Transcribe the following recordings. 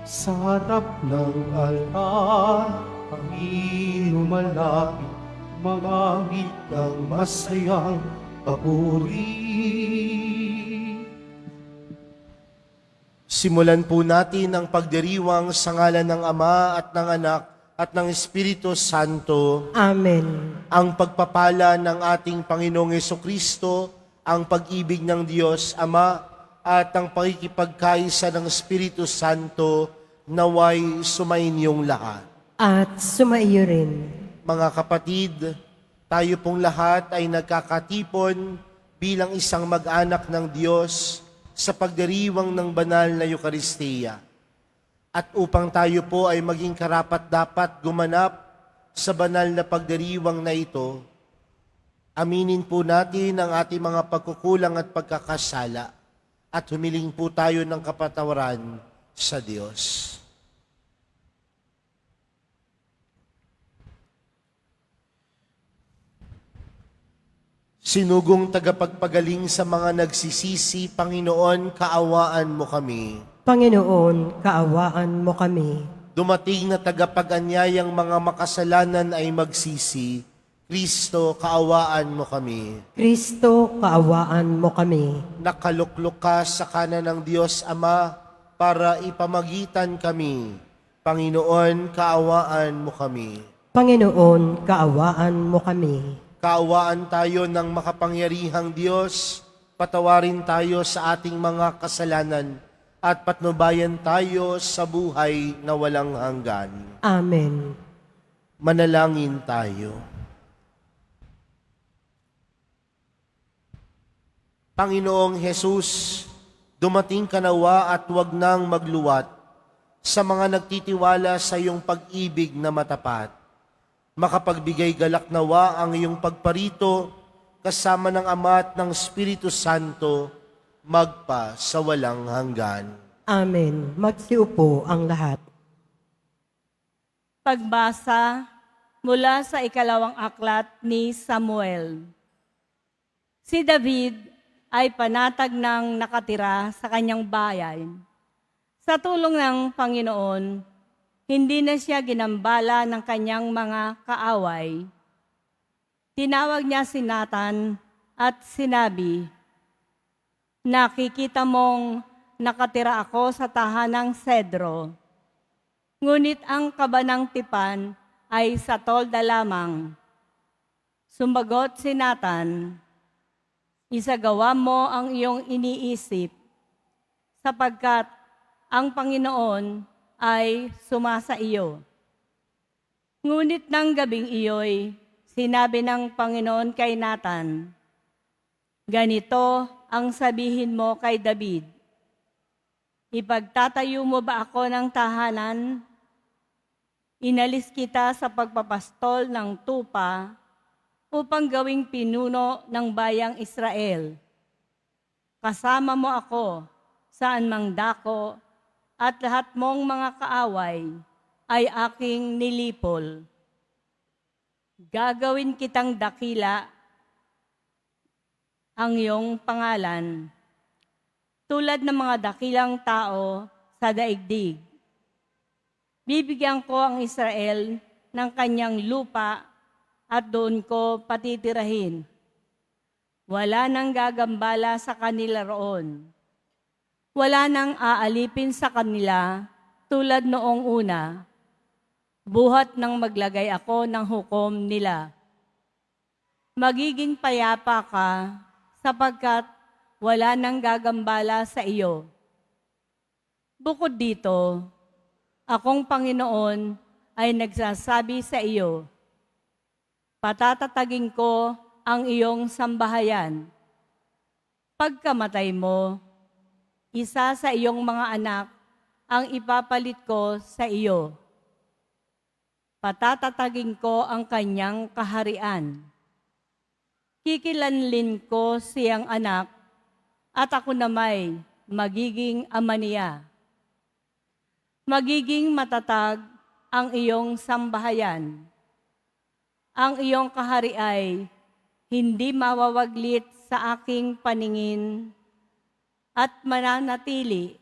Sa harap ng altar, kami lumalapit, mangamit ng masayang papuri. Simulan po natin ang pagdiriwang sa ngalan ng Ama at ng Anak at ng Espiritu Santo. Amen. Ang pagpapala ng ating Panginoong Jesucristo, ang pag-ibig ng Diyos Ama at ang pakikipagkaisa ng Espiritu Santo naway sumainyong lahat. At sumaiyo rin. Mga kapatid, tayo pong lahat ay nagkakatipon bilang isang mag-anak ng Diyos sa pagdiriwang ng banal na Eukaristiya. At upang tayo po ay maging karapat-dapat gumanap sa banal na pagdiriwang na ito, aminin po natin ang ating mga pagkukulang at pagkakasala at humiling po tayo ng kapatawaran sa Diyos. Sinugong tagapagpagaling sa mga nagsisisi, Panginoon, kaawaan mo kami. Panginoon, kaawaan mo kami. Dumating na tagapag-anyayang mga makasalanan ay magsisi, Kristo, kaawaan mo kami. Kristo, kaawaan mo kami. Nakaluklok ka sa kanan ng Diyos Ama para ipamagitan kami. Panginoon, kaawaan mo kami. Panginoon, kaawaan mo kami. Kaawaan tayo ng makapangyarihang Diyos, patawarin tayo sa ating mga kasalanan at patnubayan tayo sa buhay na walang hanggan. Amen. Manalangin tayo. Panginoong Hesus, dumating ka nawa at huwag nang magluwat sa mga nagtitiwala sa iyong pag-ibig na matapat. Makapagbigay galak nawa ang iyong pagparito kasama ng Ama at ng Espiritu Santo magpa sa walang hanggan. Amen. Magsiupo ang lahat. Pagbasa mula sa ikalawang aklat ni Samuel. Si David ay panatag ng nakatira sa kanyang bayan. Sa tulong ng Panginoon, hindi na siya ginambala ng kanyang mga kaaway. Tinawag niya si Nathan at sinabi, "Nakikita mong nakatira ako sa tahanang Sedro. Ngunit ang kaba ng tipan ay sa tolda lamang." Sumagot si Nathan, "Isagawa mo ang iyong iniisip, sapagkat ang Panginoon ay sumasa iyo." Ngunit ng gabing iyo'y sinabi ng Panginoon kay Nathan, "Ganito ang sabihin mo kay David, ipagtatayo mo ba ako ng tahanan? Inalis kita sa pagpapastol ng tupa upang gawing pinuno ng bayang Israel. Kasama mo ako saan mang dako, at lahat mong mga kaaway ay aking nilipol. Gagawin kitang dakila ang iyong pangalan, tulad ng mga dakilang tao sa daigdig. Bibigyan ko ang Israel ng kanyang lupa at doon ko patitirahin. Wala nang gagambala sa kanila roon. Wala nang aalipin sa kanila tulad noong una, buhat nang maglagay ako ng hukom nila. Magiging payapa ka sapagkat wala nang gagambala sa iyo. Bukod dito, akong Panginoon ay nagsasabi sa iyo, patatatagin ko ang iyong sambahayan. Pagkamatay mo, isa sa iyong mga anak ang ipapalit ko sa iyo. Patatatagin ko ang kanyang kaharian. Kikilanlin ko siyang anak at ako namay magiging ama niya. Magiging matatag ang iyong sambahayan. Ang iyong kahari ay hindi mawawaglit sa aking paningin at mananatili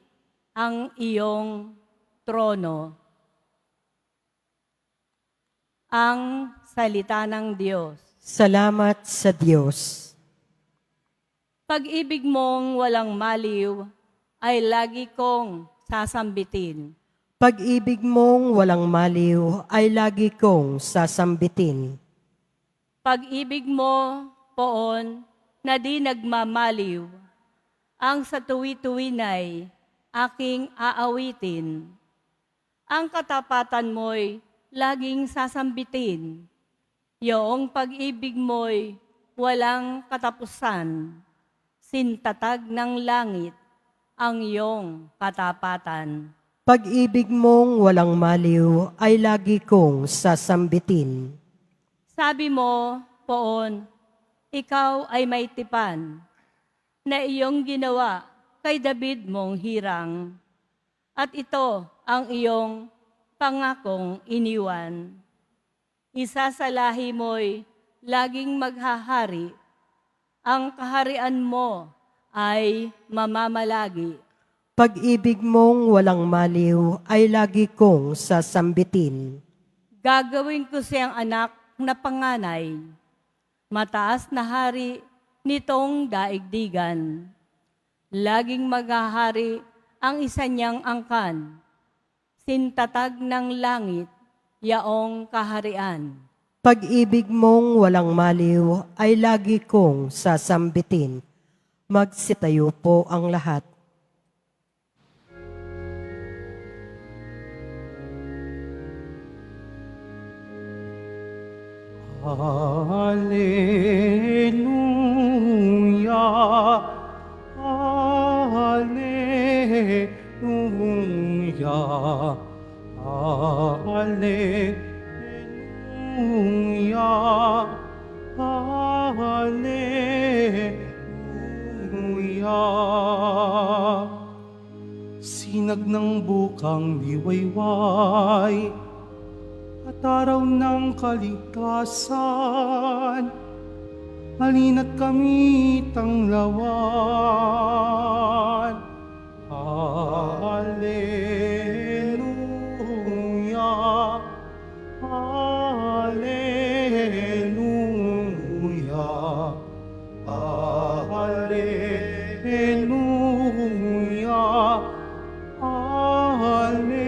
ang iyong trono. Ang salita ng Diyos. Salamat sa Diyos. Pag-ibig mong walang maliw ay lagi kong sasambitin. Pag-ibig mong walang maliw ay lagi kong sasambitin. Pag-ibig mo, poon, na di nagmamaliw, ang sa tuwi-tuwinay aking aawitin. Ang katapatan mo'y laging sasambitin. Yoong pag-ibig mo'y walang katapusan. Sintatag ng langit ang iyong katapatan. Pag-ibig mong walang maliw ay lagi kong sasambitin. Sabi mo, poon, ikaw ay may tipan na iyong ginawa kay David mong hirang. At ito ang iyong pangakong iniwan. Isa sa lahi mo'y laging maghahari. Ang kaharian mo ay mamamalagi. Pag-ibig mong walang maliw ay lagi kong sasambitin. Gagawin ko siyang anak na panganay, mataas na hari nitong daigdigan. Laging maghahari ang isa niyang angkan, sintatag ng langit, yaong kaharian. Pag-ibig mong walang maliw ay lagi kong sasambitin. Magsitayo po ang lahat. Hallelujah, Hallelujah, Hallelujah, Hallelujah. Sinag ng bukang liwayway at araw ng kaligtasan, halina't kami tanglawan. Hallelujah, Hallelujah, Hallelujah, Hallelujah.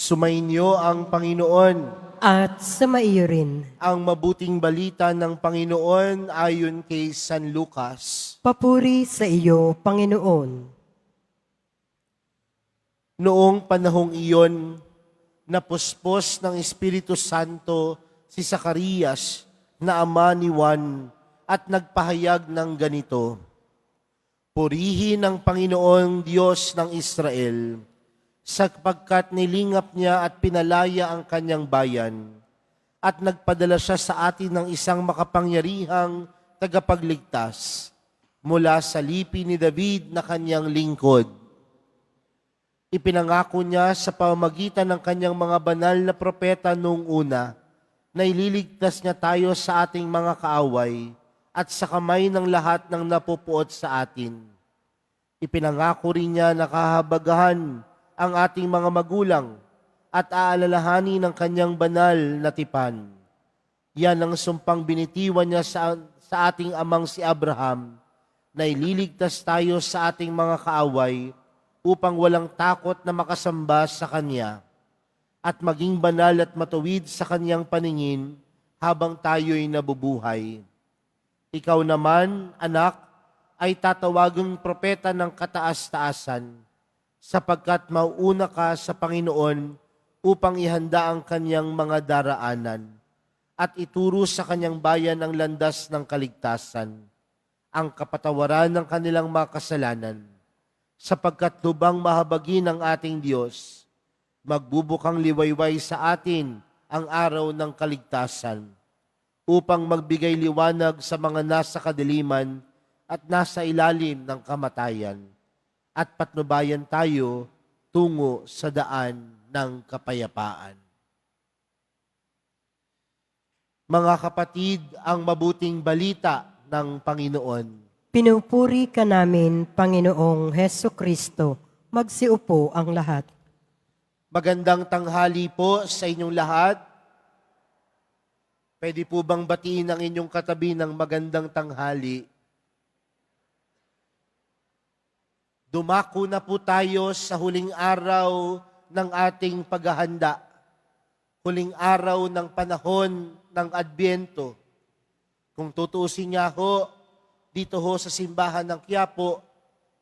Sumainyo ang Panginoon. At sumaiyo rin. Ang mabuting balita ng Panginoon ayon kay San Lucas. Papuri sa iyo, Panginoon. Noong panahong iyon, napuspos ng Espiritu Santo si Zacarias na ama ni Juan at nagpahayag ng ganito, Purihin ang Panginoong Diyos ng Israel, sapagkat nilingap niya at pinalaya ang kanyang bayan, at nagpadala siya sa atin ng isang makapangyarihang tagapagligtas mula sa lipi ni David na kanyang lingkod. Ipinangako niya sa pamamagitan ng kanyang mga banal na propeta noong una na ililigtas niya tayo sa ating mga kaaway at sa kamay ng lahat ng napupuot sa atin. Ipinangako rin niya na kahabagahan ang ating mga magulang at aalalahanin ng kanyang banal na tipan. Yan ang sumpang binitiwan niya sa ating amang si Abraham na ililigtas tayo sa ating mga kaaway upang walang takot na makasamba sa Kanya at maging banal at matuwid sa Kanyang paningin habang tayo'y nabubuhay. Ikaw naman, anak, ay tatawagang propeta ng kataas-taasan, sapagkat mauuna ka sa Panginoon upang ihanda ang Kanyang mga daraanan at ituro sa Kanyang bayan ang landas ng kaligtasan, ang kapatawaran ng kanilang mga kasalanan, sapagkat lubang mahabagin ng ating Diyos, magbubukang liwayway sa atin ang araw ng kaligtasan, upang magbigay liwanag sa mga nasa kadiliman at nasa ilalim ng kamatayan, at patnubayan tayo tungo sa daan ng kapayapaan. Mga kapatid, ang mabuting balita ng Panginoon. Pinupuri ka namin, Panginoong Heso Kristo. Magsiupo ang lahat. Magandang tanghali po sa inyong lahat. Pwede po bang batiin ang inyong katabi ng magandang tanghali? Dumako na po tayo sa huling araw ng ating paghahanda. Huling araw ng panahon ng Adbyento. Kung tutuusin niya ho, dito ho sa simbahan ng Quiapo,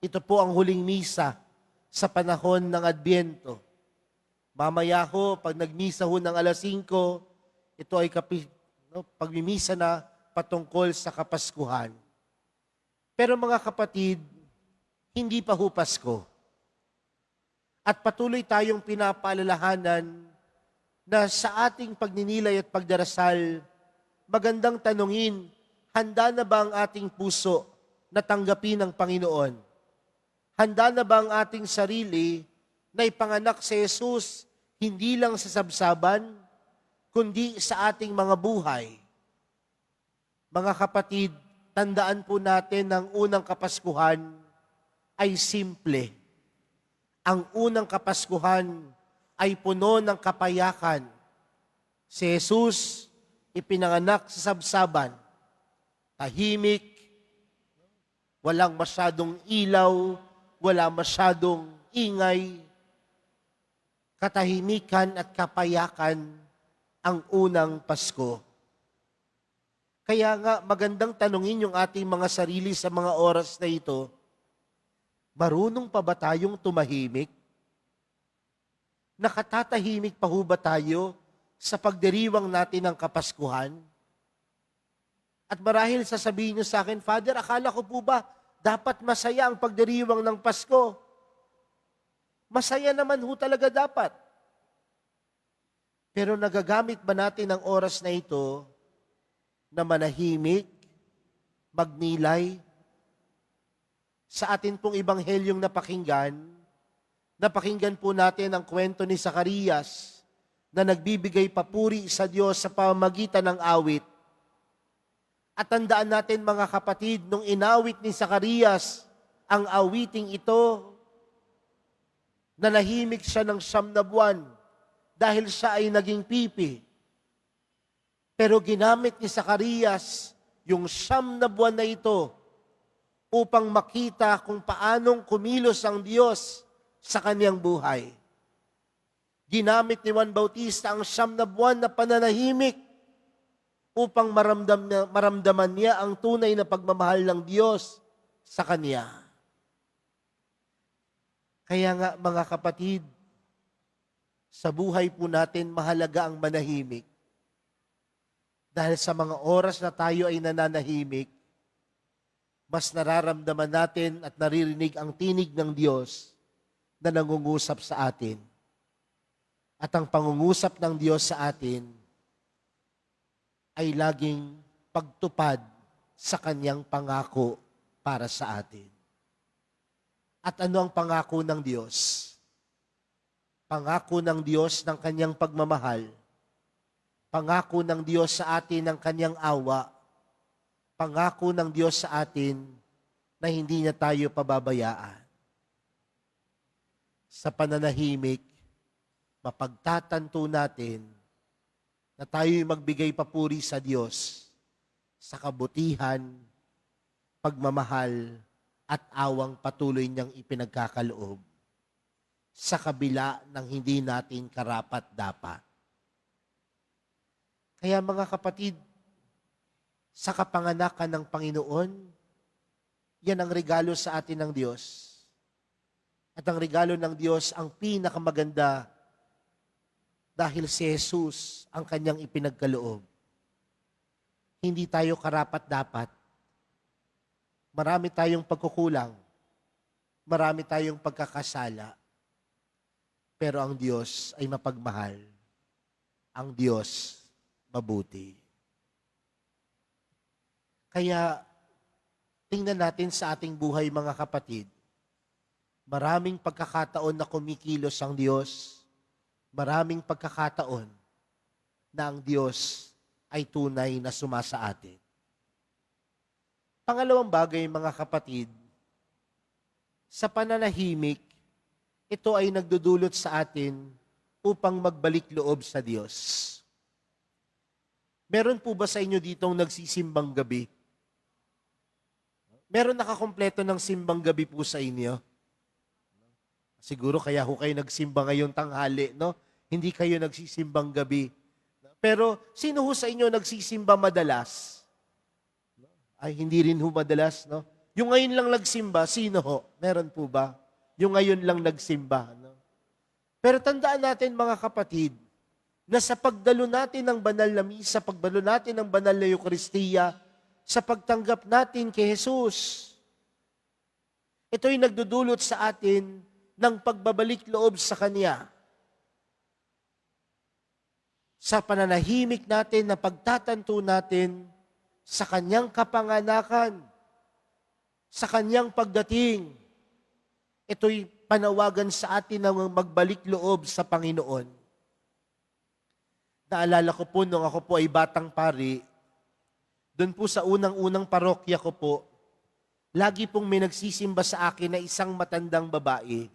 ito po ang huling misa sa panahon ng Adbyento. Mamaya ho, pag nagmisa ho ng alas 5, ito ay pagmimisa na patungkol sa Kapaskuhan. Pero mga kapatid, hindi pa ho Pasko. At patuloy tayong pinapaalalahanan na sa ating pagninilay at pagdarasal, magandang tanungin, handa na ba ang ating puso na tanggapin ng Panginoon? Handa na ba ang ating sarili na ipanganak si Jesus hindi lang sa sabsaban, kundi sa ating mga buhay? Mga kapatid, tandaan po natin ang unang Kapaskuhan ay simple. Ang unang Kapaskuhan ay puno ng kapayakan. Si Jesus ipinanganak sa sabsaban, tahimik, walang masyadong ilaw, wala masyadong ingay, katahimikan at kapayakan ang unang Pasko. Kaya nga magandang tanungin yung ating mga sarili sa mga oras na ito, marunong pa ba tayong tumahimik? Nakatatahimik pa ho ba tayo sa pagdiriwang natin ng Kapaskuhan? At marahil sasabihin niyo sa akin, Father, akala ko po ba dapat masaya ang pagdiriwang ng Pasko? Masaya naman ho talaga dapat. Pero nagagamit ba natin ang oras na ito na manahimik, magnilay? Sa atin pong ibanghelyong napakinggan po natin ang kwento ni Zacarias na nagbibigay papuri sa Diyos sa pamamagitan ng awit. At tandaan natin mga kapatid, nung inawit ni Zacarias ang awiting ito, nanahimik siya ng 9 na buwan dahil siya ay naging pipi. Pero ginamit ni Zacarias yung 9 na buwan na ito upang makita kung paanong kumilos ang Diyos sa kaniyang buhay. Ginamit ni Juan Bautista ang 9 na buwan na pananahimik upang maramdaman niya ang tunay na pagmamahal ng Diyos sa kaniya. Kaya nga mga kapatid, sa buhay po natin mahalaga ang manahimik. Dahil sa mga oras na tayo ay nananahimik, mas nararamdaman natin at naririnig ang tinig ng Diyos na nangungusap sa atin. At ang pangungusap ng Diyos sa atin ay laging pagtupad sa Kanyang pangako para sa atin. At ano ang pangako ng Diyos? Pangako ng Diyos ng Kanyang pagmamahal. Pangako ng Diyos sa atin ng Kanyang awa. Pangako ng Diyos sa atin na hindi niya tayo pababayaan. Sa pananahimik, mapagtatanto natin na tayo'y magbigay papuri sa Diyos sa kabutihan, pagmamahal, at awang patuloy niyang ipinagkakaloob sa kabila ng hindi natin karapat-dapat. Kaya mga kapatid, sa kapanganakan ng Panginoon, yan ang regalo sa atin ng Diyos. At ang regalo ng Diyos ang pinakamaganda dahil si Jesus ang kanyang ipinagkaloob. Hindi tayo karapat-dapat. Marami tayong pagkukulang. Marami tayong pagkakasala. Pero ang Diyos ay mapagmahal. Ang Diyos mabuti. Kaya, tingnan natin sa ating buhay mga kapatid. Maraming pagkakataon na kumikilos ang Diyos. Maraming pagkakataon na ang Diyos ay tunay na sumasa atin. Pangalawang bagay, mga kapatid, sa pananahimik, ito ay nagdudulot sa atin upang magbalik loob sa Diyos. Meron po ba sa inyo ditong nagsisimbang gabi? Meron nakakompleto ng simbang gabi po sa inyo? Siguro kaya ho kayo nagsimba ngayong tanghali, no? Hindi kayo nagsisimbang gabi. Pero sino ho sa inyo nagsisimba madalas? Ay, hindi rin ho madalas, no? Yung ngayon lang nagsimba, sino ho? Meron po ba? Yung ngayon lang nagsimba, no? Pero tandaan natin, mga kapatid, na sa pagdalo natin ng banal na misa, pagdalo natin ng banal na Eucharistia, sa pagtanggap natin kay Jesus, ito'y nagdudulot sa atin ng pagbabalik loob sa Kanya. Sa pananahimik natin na pagtatanto natin sa Kanyang kapanganakan, sa Kanyang pagdating, ito'y panawagan sa atin na magbalik loob sa Panginoon. Naalala ko po nung ako po ay batang pari, doon po sa unang-unang parokya ko po, lagi pong may nagsisimba sa akin na isang matandang babae.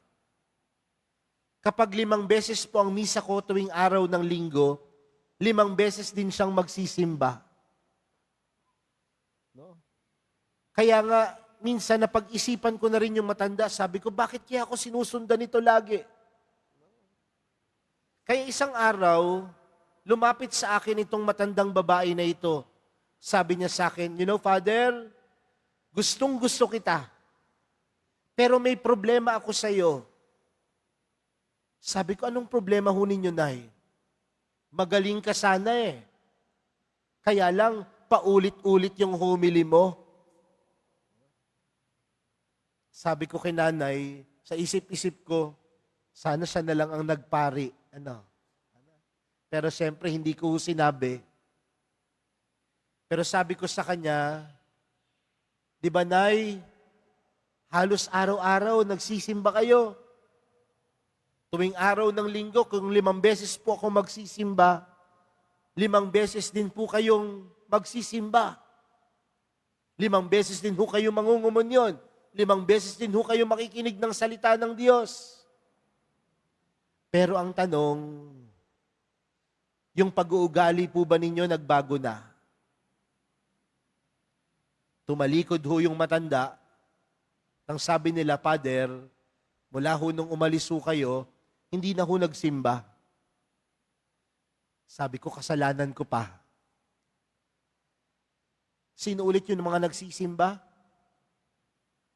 Kapag 5 beses po ang misa ko tuwing araw ng linggo, 5 beses din siyang magsisimba. No? Kaya nga, minsan napag-isipan ko na rin yung matanda, sabi ko, bakit kaya ako sinusundan nito lagi? Kaya isang araw, lumapit sa akin itong matandang babae na ito. Sabi niya sa akin, you know, Father, gustong-gusto kita. Pero may problema ako sa iyo. Sabi ko, anong problema ho ninyo, Nay? Magaling ka sana eh. Kaya lang, paulit-ulit yung homily mo. Sabi ko kay Nanay, sa isip-isip ko, sana siya na lang ang nagpari. Pero siyempre, hindi ko sinabi. Pero sabi ko sa kanya, di ba, Nay, halos araw-araw nagsisimba kayo. Tuwing araw ng linggo, kung 5 beses po ako magsisimba, 5 beses din po kayong magsisimba. 5 beses din po kayo mangungumunyon. 5 beses din po kayo makikinig ng salita ng Diyos. Pero ang tanong, yung pag-uugali po ba ninyo nagbago na? Tumalikod ho yung matanda, nang sabi nila, Father, mula ho nung umalis ho kayo, hindi na ho nagsimba. Sabi ko, kasalanan ko pa. Sino ulit yung mga nagsisimba?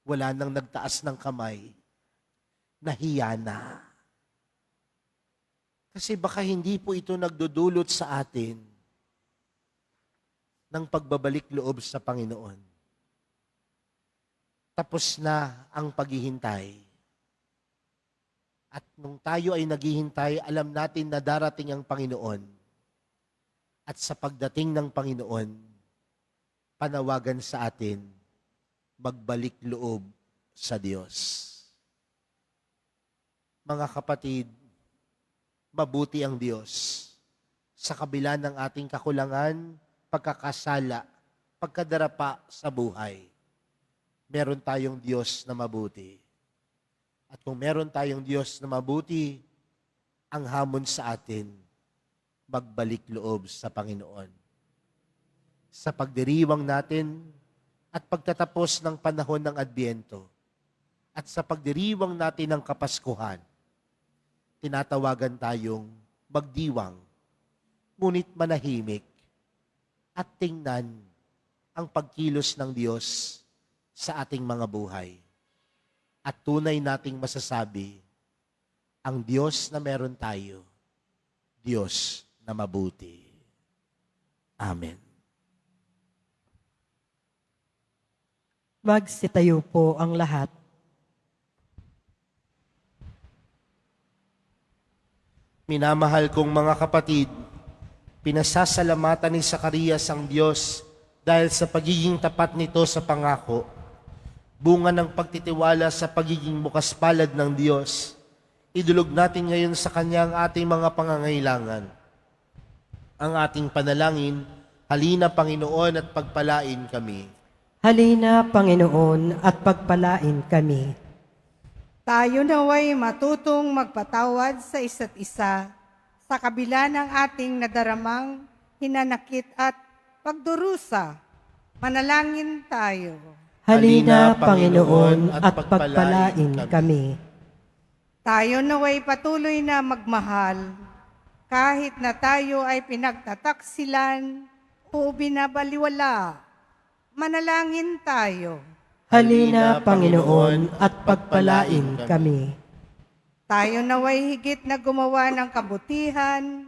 Wala nang nagtaas ng kamay. Nahiya na. Kasi baka hindi po ito nagdudulot sa atin ng pagbabalik loob sa Panginoon. Tapos na ang paghihintay. At nung tayo ay naghihintay, alam natin na darating ang Panginoon. At sa pagdating ng Panginoon, panawagan sa atin, magbalik loob sa Diyos. Mga kapatid, mabuti ang Diyos. Sa kabila ng ating kakulangan, pagkakasala, pagkadarapa sa buhay, meron tayong Diyos na mabuti. At kung meron tayong Diyos na mabuti, ang hamon sa atin, magbalik loob sa Panginoon. Sa pagdiriwang natin at pagtatapos ng panahon ng Adbyento, at sa pagdiriwang natin ng Kapaskuhan, tinatawagan tayong magdiwang, ngunit manahimik, at tingnan ang pagkilos ng Diyos sa ating mga buhay. At tunay nating masasabi, ang Diyos na meron tayo, Diyos na mabuti. Amen. Magsitayo po ang lahat. Minamahal kong mga kapatid, pinasasalamatan ni Zacarias ang Diyos dahil sa pagiging tapat nito sa pangako. Bunga ng pagtitiwala sa pagiging bukas palad ng Diyos, idulog natin ngayon sa Kanya ang ating mga pangangailangan. Ang ating panalangin, halina Panginoon at pagpalain kami. Halina, Panginoon, at pagpalain kami. Tayo naway matutong magpatawad sa isa't isa sa kabila ng ating nadaramang hinanakit at pagdurusa. Manalangin tayo. Halina, Panginoon, at pagpalain kami. Tayo naway patuloy na magmahal kahit na tayo ay pinagtataksilan o binabaliwala. Manalangin tayo. Halina, Panginoon, at pagpalain kami. Tayo naway higit na gumawa ng kabutihan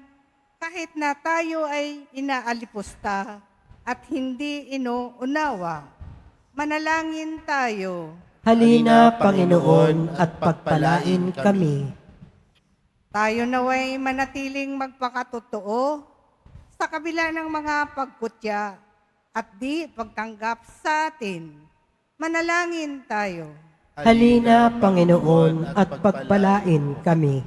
kahit na tayo ay inaalipusta at hindi inuunawa. Manalangin tayo. Halina, Panginoon, at pagpalain kami. Tayo naway manatiling magpakatotoo sa kabila ng mga pagkutya at di pagtanggap sa atin. Manalangin tayo. Halina, Panginoon, at pagpalain kami.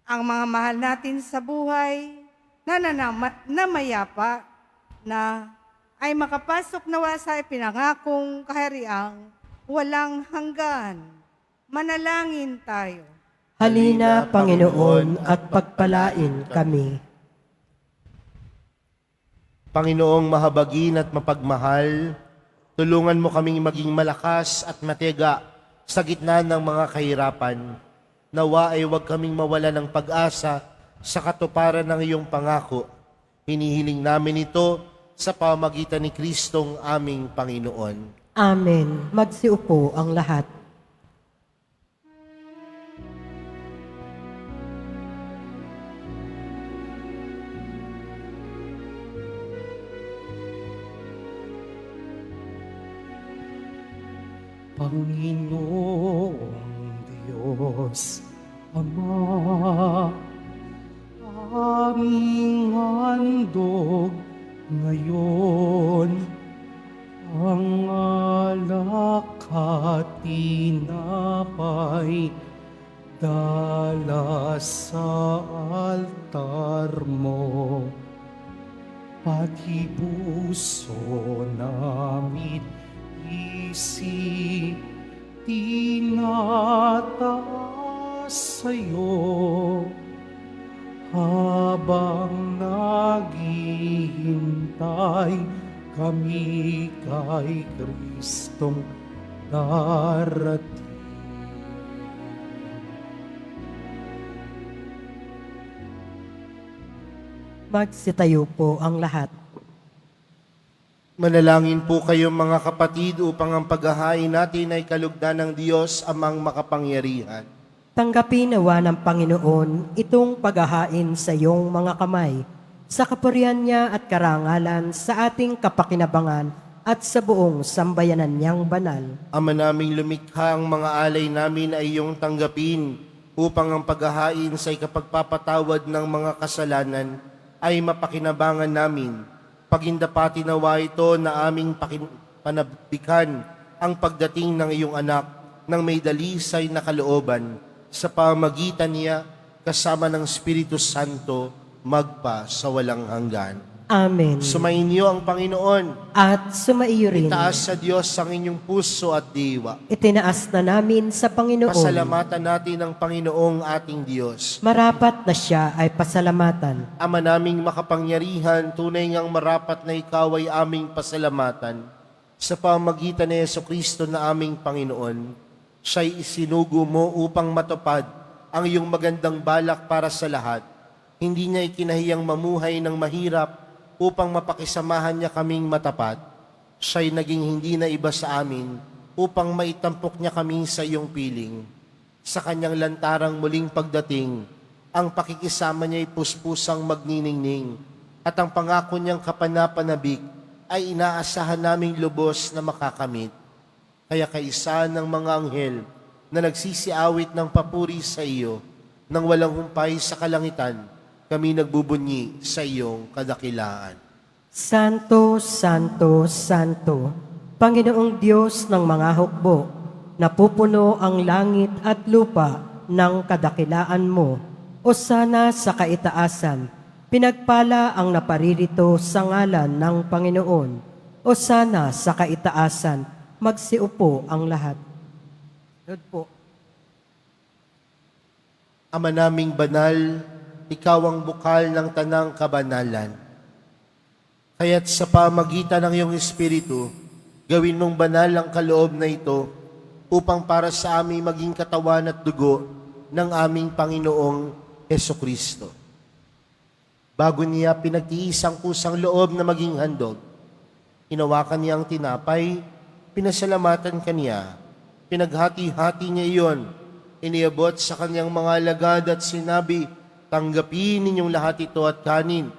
Ang mga mahal natin sa buhay na mayapa na ay makapasok nawa sa ipinangakong kahariang walang hanggan. Manalangin tayo. Halina, Panginoon, at pagpalain kami. Panginoong mahabagin at mapagmahal, tulungan mo kaming maging malakas at matiyaga sa gitna ng mga kahirapan. Nawa ay huwag kaming mawala ng pag-asa sa katuparan ng iyong pangako. Hinihiling namin ito sa pamagitan ni Kristong aming Panginoon. Amen. Magsiupo ang lahat. Panginoong Diyos, Ama, aming handog ngayon, ang alak at tinapay dala sa altar mo. Pati puso namin isip tinataas sa'yo habang naghihintay kami kay Kristong darating. Magsitayo po ang lahat. Manalangin po kayo mga kapatid upang ang paghahain natin ay kalugdan ng Diyos amang makapangyarihan. Tanggapin nawa ng Panginoon itong paghahain sa iyong mga kamay, sa kapurihan niya at karangalan sa ating kapakinabangan at sa buong sambayanan niyang banal. Ama naming lumikha, ang mga alay namin ay iyong tanggapin upang ang paghahain sa ikapagpapatawad ng mga kasalanan ay mapakinabangan namin. Pagindapati nawa ito na aming panabikan ang pagdating ng iyong anak ng may dalisay na kalooban sa pamagitan niya kasama ng Espiritu Santo magpa sa walang hanggan. Amen. Sumainyo ang Panginoon. At sumaiyo rin. Itaas sa Diyos ang inyong puso at diwa. Itinaas na namin sa Panginoon. Pasalamatan natin ang Panginoong ating Diyos. Marapat na siya ay pasalamatan. Ama naming makapangyarihan, tunay ngang marapat na ikaw ay aming pasalamatan. Sa pamagitan ni Jesucristo na aming Panginoon, siya'y isinugo mo upang matupad ang iyong magandang balak para sa lahat. Hindi niya ikinahiyang mamuhay ng mahirap upang mapakisamahan niya kaming matapat. Siya'y naging hindi na iba sa amin upang maitampok niya kami sa iyong piling. Sa kanyang lantarang muling pagdating, ang pakikisama niya'y puspusang magniningning at ang pangako niyang kapanapanabik ay inaasahan naming lubos na makakamit. Kaya kaisa ng mga anghel na nagsisiawit ng papuri sa iyo nang walang humpay sa kalangitan, kami nagbubunyi sa iyong kadakilaan. Santo, Santo, Santo, Panginoong Diyos ng mga hukbo, napupuno ang langit at lupa ng kadakilaan mo. O sana sa kaitaasan, pinagpala ang naparirito sa ngalan ng Panginoon. o sana sa kaitaasan, magsiupo ang lahat. Lord po. Ama naming banal, ikaw ang bukal ng tanang kabanalan. Kaya't sa pamagitan ng iyong Espiritu, gawin mong banal ang kaloob na ito upang para sa aming maging katawan at dugo ng aming Panginoong Hesukristo. Bago niya pinagtiis ang kusang loob na maging handog, hinawakan niya ang tinapay, pinasalamatan kaniya, pinaghati-hati niya iyon, iniabot sa kanyang mga alagad at sinabi, tanggapin ninyong lahat ito at kanin.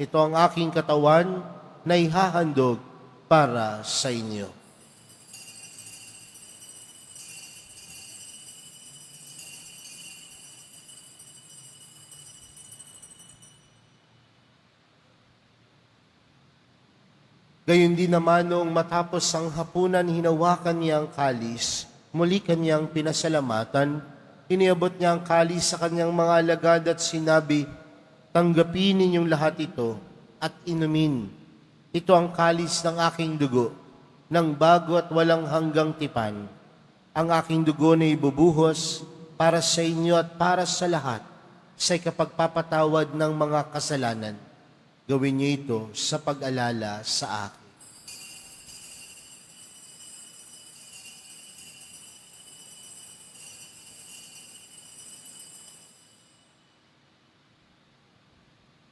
Ito ang aking katawan na ihahandog para sa inyo. Gayon din naman noong matapos ang hapunan, hinawakan niya ang kalis, muli kanyang pinasalamatan, iniabot niya ang kalis sa kanyang mga alagad at sinabi, tanggapin ninyong lahat ito at inumin. Ito ang kalis ng aking dugo, ng bago at walang hanggang tipan. Ang aking dugo na ibubuhos para sa inyo at para sa lahat sa ikapagpapatawad ng mga kasalanan. Gawin niyo ito sa pag-alala sa akin.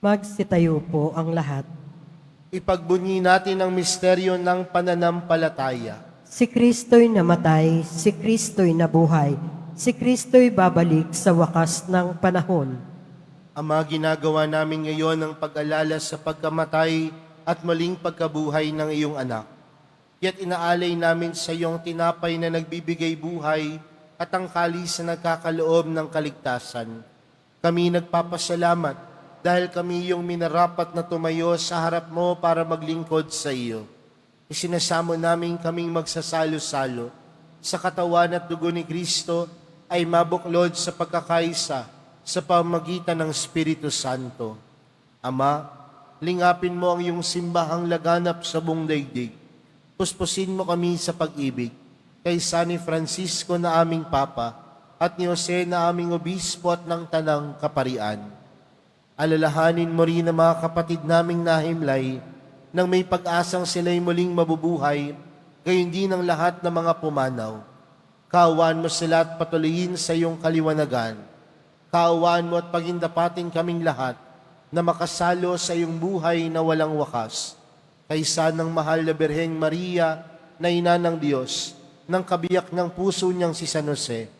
Magsitayo po ang lahat. Ipagbunyi natin ang misteryo ng pananampalataya. Si Kristo'y namatay, si Kristo'y nabuhay, si Kristo'y babalik sa wakas ng panahon. Ama, ginagawa namin ngayon ang pag-alala sa pagkamatay at muling pagkabuhay ng iyong anak. Kaya't inaalay namin sa iyong tinapay na nagbibigay buhay at ang kalis na nagkakaloob ng kaligtasan. Kami nagpapasalamat dahil kami iyong minarapat na tumayo sa harap mo para maglingkod sa iyo. Isinasamo namin kaming magsasalo-salo sa katawan at dugo ni Kristo ay mabuklod sa pagkakaisa sa pamagitan ng Espiritu Santo. Ama, lingapin mo ang iyong simbahang laganap sa buong daigdig. Puspusin mo kami sa pag-ibig kay San Francisco na aming Papa at ni Jose na aming Obispo at ng Tanang Kaparian. Alalahanin mo rin ang mga kapatid naming nahimlay nang may pag-asang sila'y muling mabubuhay, gayon din ang lahat ng mga pumanaw. Kaawaan mo sila at patuloyin sa iyong kaliwanagan. Kaawaan mo at pagindapatin kaming lahat na makasalo sa iyong buhay na walang wakas. Kaysa ng mahal na Birheng Maria na ina ng Diyos, ng kabiyak ng puso niyang si San Jose.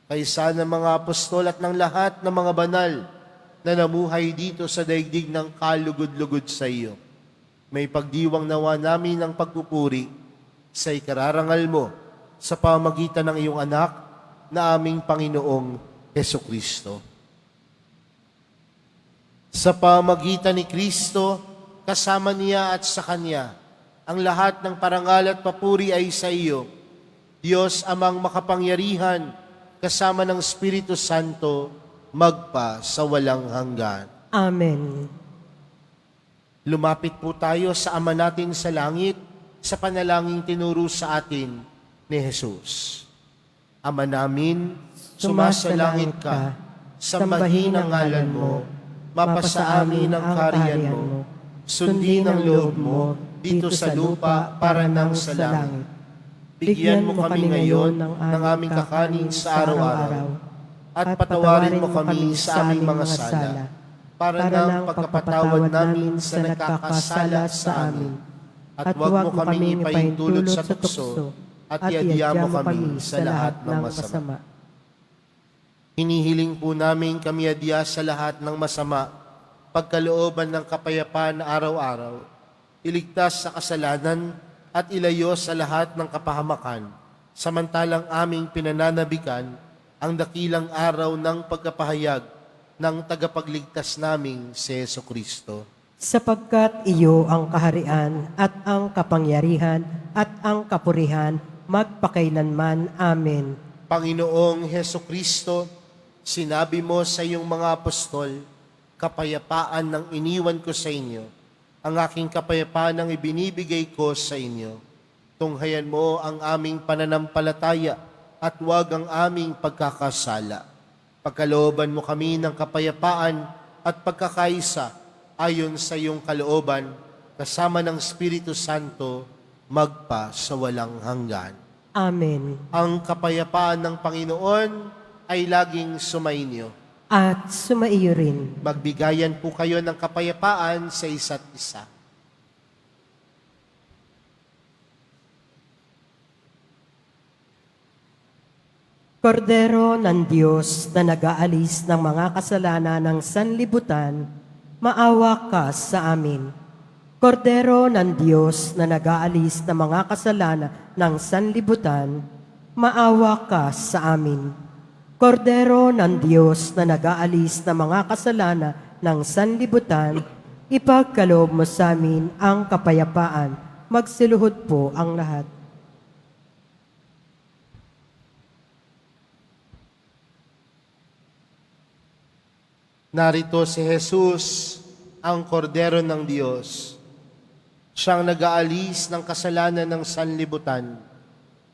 Kaysa ng mga apostol at ng lahat ng mga banal na namuhay dito sa daigdig ng kalugod-lugod sa iyo. May pagdiwang nawa namin ng pagpupuri sa ikararangal mo sa pamagitan ng iyong anak na aming Panginoong Hesukristo. Sa pamagitan ni Kristo, kasama niya at sa Kanya, ang lahat ng parangal at papuri ay sa iyo, Diyos amang makapangyarihan, kasama ng Espiritu Santo, magpa sa walang hanggan. Amen. Lumapit po tayo sa Ama natin sa langit sa panalangin tinuro sa atin ni Jesus. Ama namin, sumasalangit ka, sambahin ang ngalan mo, mapasa amin ang kaharian mo, sundin ang loob mo dito sa lupa para nang sa langit. Bigyan mo kami ngayon ng aming kakanin sa araw-araw, at patawarin mo kami sa aming mga sala, para ng pagkapatawad namin sa nagkakasala sa amin. At huwag mo kami ipahintulot sa tukso, at iadya mo kami sa lahat ng masama. Hinihiling po namin kami adya sa lahat ng masama, pagkalooban ng kapayapaan na araw-araw, iligtas sa kasalanan at ilayo sa lahat ng kapahamakan, samantalang aming pinananabikan ang dakilang araw ng pagkapahayag ng tagapagligtas naming si Jesucristo. Sapagkat iyo ang kaharian at ang kapangyarihan at ang kapurihan magpakailanman. Amen. Panginoong Jesucristo, sinabi mo sa iyong mga apostol, kapayapaan ng iniwan ko sa inyo, ang aking kapayapaan ang ibinibigay ko sa inyo. Tunghayan mo ang aming pananampalataya at huwag ang aming pagkakasala. Pagkalooban mo kami ng kapayapaan at pagkakaisa ayon sa iyong kalooban, kasama ng Espiritu Santo, magpa sa walang hanggan. Amen. Ang kapayapaan ng Panginoon ay laging sumainyo. At sumaiyo rin. Magbigayan po kayo ng kapayapaan sa isa't isa. Kordero ng Diyos na nag-aalis ng mga kasalanan ng sanlibutan, maawa ka sa amin. Kordero ng Diyos na nag-aalis ng mga kasalanan ng sanlibutan, maawa ka sa amin. Kordero ng Diyos na nag-aalis ng mga kasalanan ng sanlibutan, ipagkaloob mo sa amin ang kapayapaan. Magsiluhod po ang lahat. Narito si Jesus, ang kordero ng Diyos. Siyang nag-aalis ng kasalanan ng sanlibutan.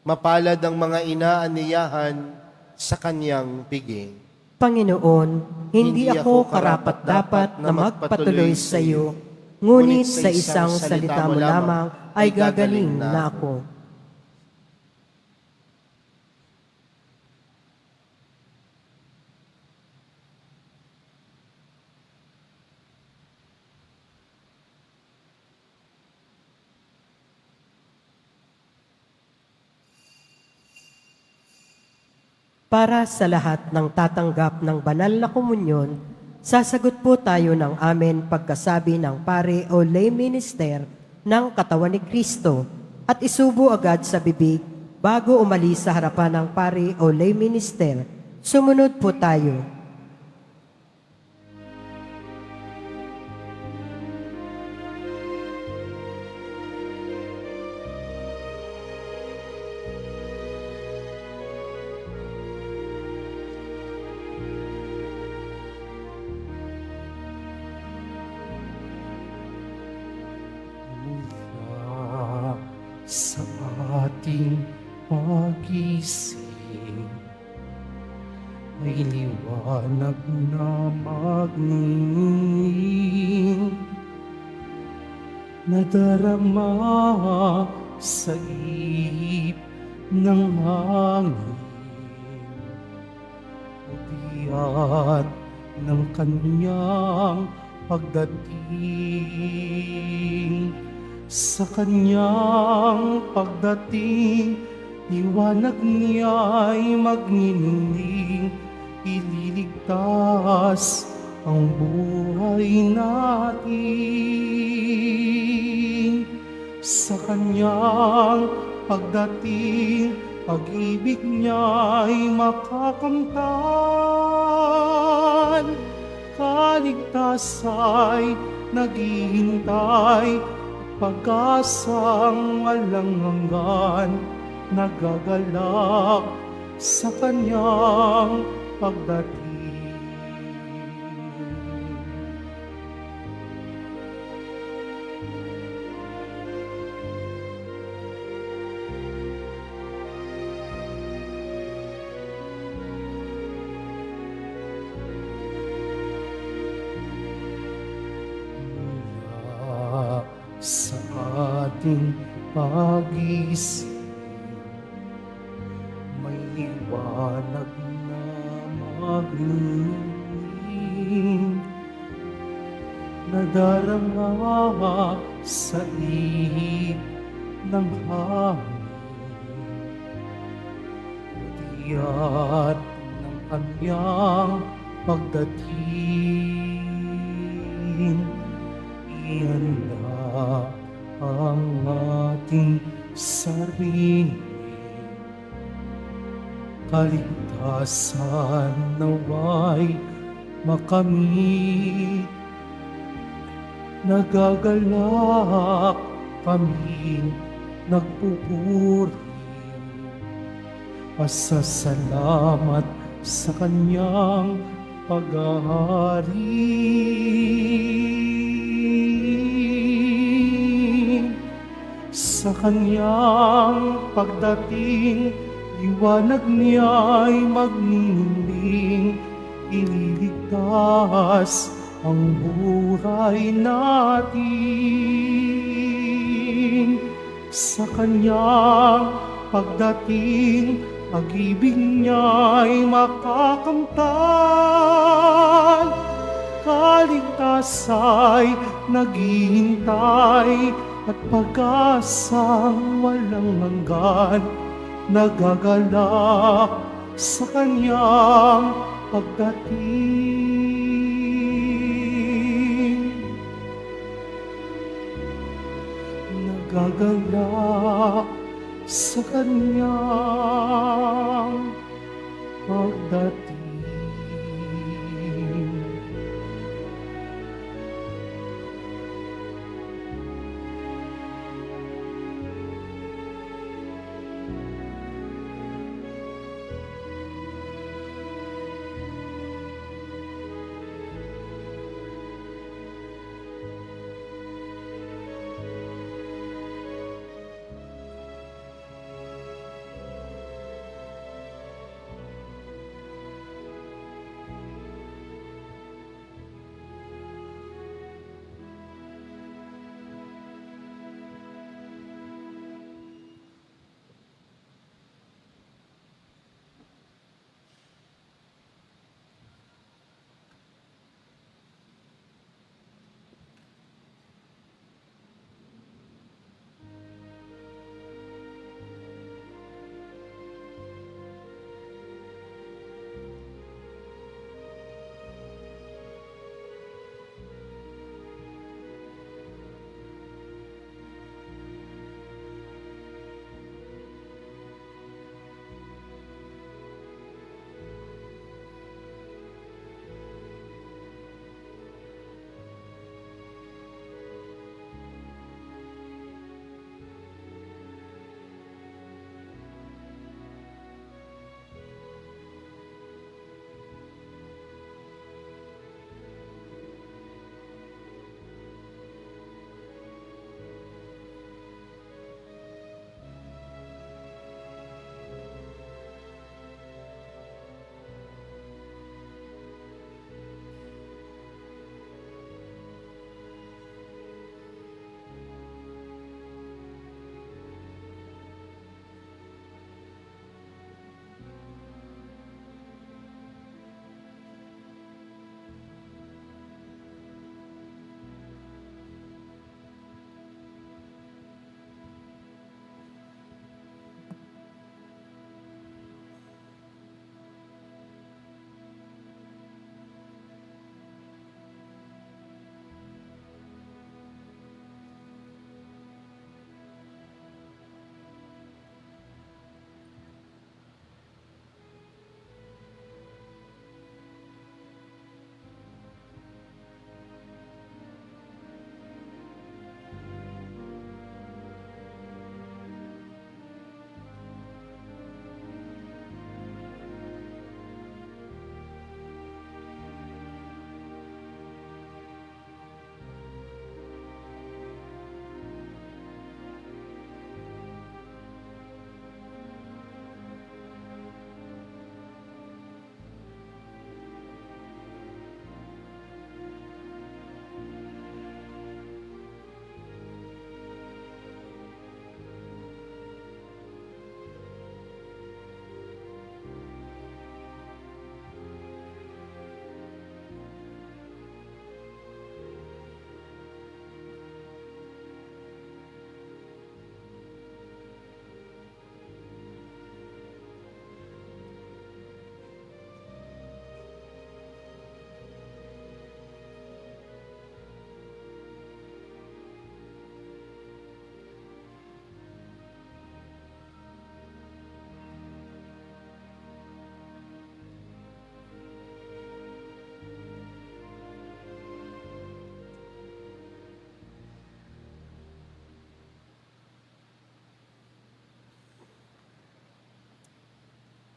Mapalad ang mga inaaniyahan sa kanyang piging. Panginoon, hindi ako karapat-dapat na magpatuloy sa iyo, ngunit sa isang salita mo lamang ay gagaling na ako. Para sa lahat ng tatanggap ng banal na komunyon, sasagot po tayo ng amen pagkasabi ng pare o lay minister ng katawan ni Kristo at isubo agad sa bibig bago umalis sa harapan ng pare o lay minister. Sumunod po tayo. Mula sa ating pagising, may liwanag na magniningning, nadarama sa ihip ng hangin, udyat ng kanyang pagdating. Sa kanyang pagdating, liwanag niya'y magniningning, ililigtas ang buhay natin. Sa kanyang pagdating, pag-ibig niya'y makakamtan. Kaligtasa'y naghihintay, pag-asang walang hanggan, nagagalak sa kanyang pagdating. Mula sa ating pagising, may liwanag na magniningning, nadarama sa ihip ng hangin, udyat ng kanyang pagdating. Ihanda ang ating sarili, kaligtasan nawa'y makamit. Nagagalak kami, nagpupuri, pasasalamat sa kanyang paghahari. Sa kanyang pagdating, liwanag niya'y magniningning, ililigtas ang buhay natin. Sa kanyang pagdating, pag-ibig niya'y makakamtan. Kaligtasa'y naghihintay at pag-asang walang hanggan, nagagalak sa kanyang pagdating. Nagagalak sa kanyang pagdating.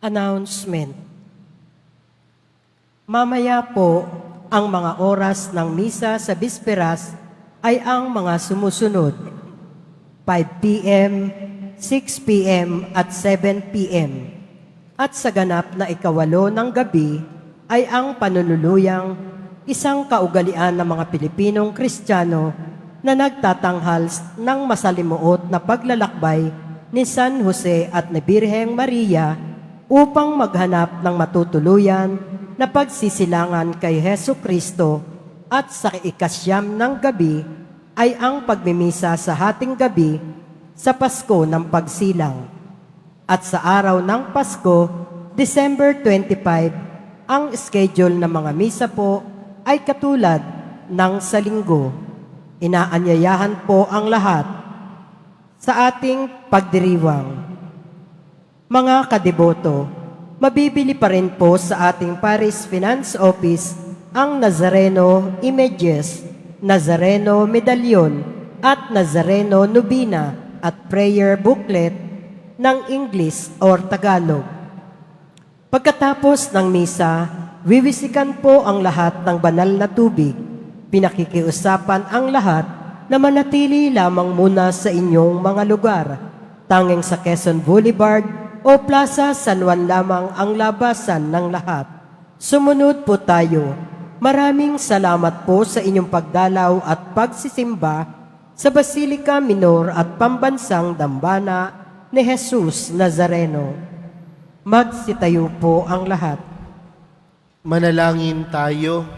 Announcement. Mamaya po, ang mga oras ng misa sa bisperas ay ang mga sumusunod. 5 p.m., 6 p.m. at 7 p.m. At sa ganap na ikawalo ng gabi ay ang panunuluyang isang kaugalian ng mga Pilipinong Kristiyano na nagtatanghal ng masalimuot na paglalakbay ni San Jose at ni Birheng Maria upang maghanap ng matutuluyan na pagsisilangan kay Hesu Kristo, at sa ikasyam ng gabi ay ang pagmimisa sa hating gabi sa Pasko ng Pagsilang. At sa araw ng Pasko, December 25, ang schedule ng mga misa po ay katulad ng sa linggo. Inaanyayahan po ang lahat sa ating pagdiriwang. Mga kadeboto, mabibili pa rin po sa ating Paris Finance Office ang Nazareno Images, Nazareno Medallion at Nazareno Nobina at Prayer Booklet ng English or Tagalog. Pagkatapos ng misa, wiwisikan po ang lahat ng banal na tubig. Pinakikiusapan ang lahat na manatili lamang muna sa inyong mga lugar. Tanging sa Quezon Boulevard o Plaza San Juan lamang ang labasan ng lahat. Sumunod po tayo. Maraming salamat po sa inyong pagdalaw at pagsisimba sa Basilica Minor at Pambansang Dambana ni Jesus Nazareno. Magsitayo po ang lahat. Manalangin tayo.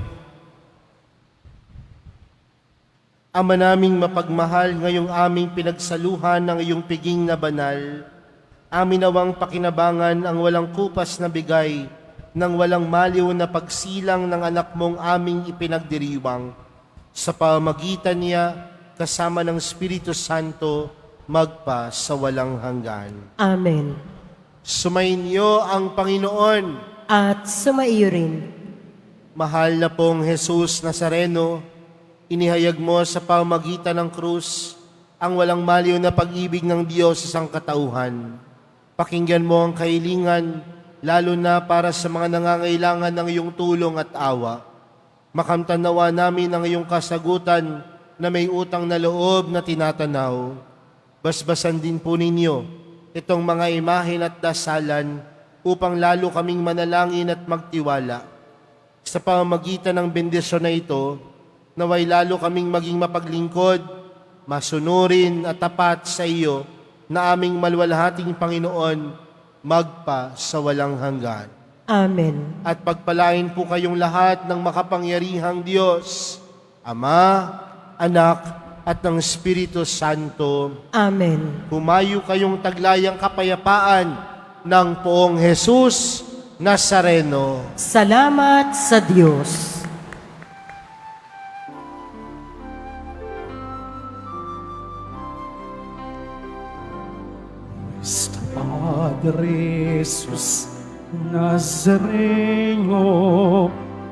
Ama naming mapagmahal, ngayong aming pinagsaluhan ng iyong piging na banal, amin nawang pakinabangan ang walang kupas na bigay ng walang maliw na pagsilang ng anak mong aming ipinagdiriwang. Sa pamagitan niya, kasama ng Espiritu Santo, magpa sa walang hanggan. Amen. Sumainyo ang Panginoon. At sumaiyo rin. Mahal na pong Jesus Nazareno, inihayag mo sa pamagitan ng krus ang walang maliw na pag-ibig ng Diyos sa sangkatauhan. Pakinggan mo ang kahilingan, lalo na para sa mga nangangailangan ng iyong tulong at awa. Makamtan nawa namin ang iyong kasagutan na may utang na loob na tinatanaw. Basbasan din po ninyo itong mga imahen at dasalan upang lalo kaming manalangin at magtiwala. Sa pamamagitan ng bendisyon na ito, naway lalo kaming maging mapaglingkod, masunurin at tapat sa iyo na aming malwalhating Panginoon, magpa sa walang hanggan. Amen. At pagpalain po kayong lahat ng makapangyarihang Diyos, Ama, Anak, at ng Espiritu Santo. Amen. Humayo kayong taglayang kapayapaan ng poong Jesus Nazareno. Salamat sa Diyos. Nuestro Padre Jesus Nazareno,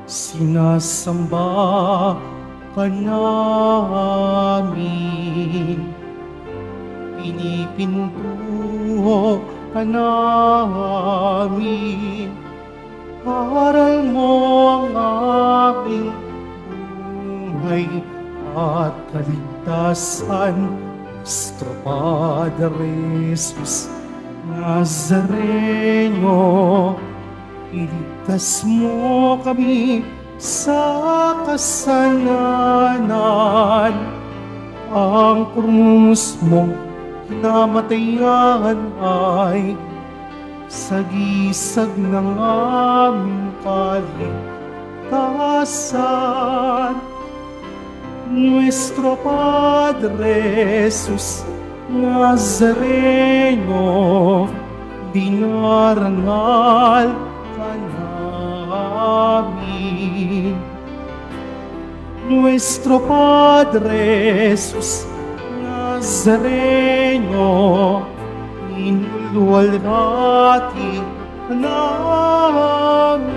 sinasamba ka namin. Pinipintuho ka namin. Aral mo ang aming buhay at kaligtasan. Nuestro Padre Jesus Nazareno, iligtas mo kami sa kasalanan. Ang krus mong kinamatayan ay sagisag ng aming kaligtasan. Nuestro Padre Jesus Nazareno, dinarangal ka namin. Nuestro Padre Jesus Nazareno, inulwalhati ka namin.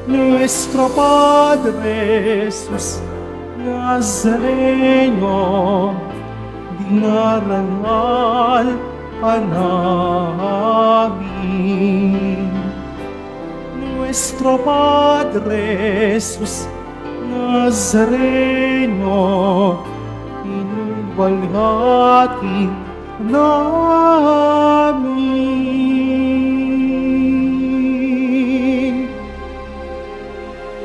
Nuestro Padre Jesus Nazareno, dinarangal ka namin. Nuestro Padre Jesus Nazareno, luwalhati namin.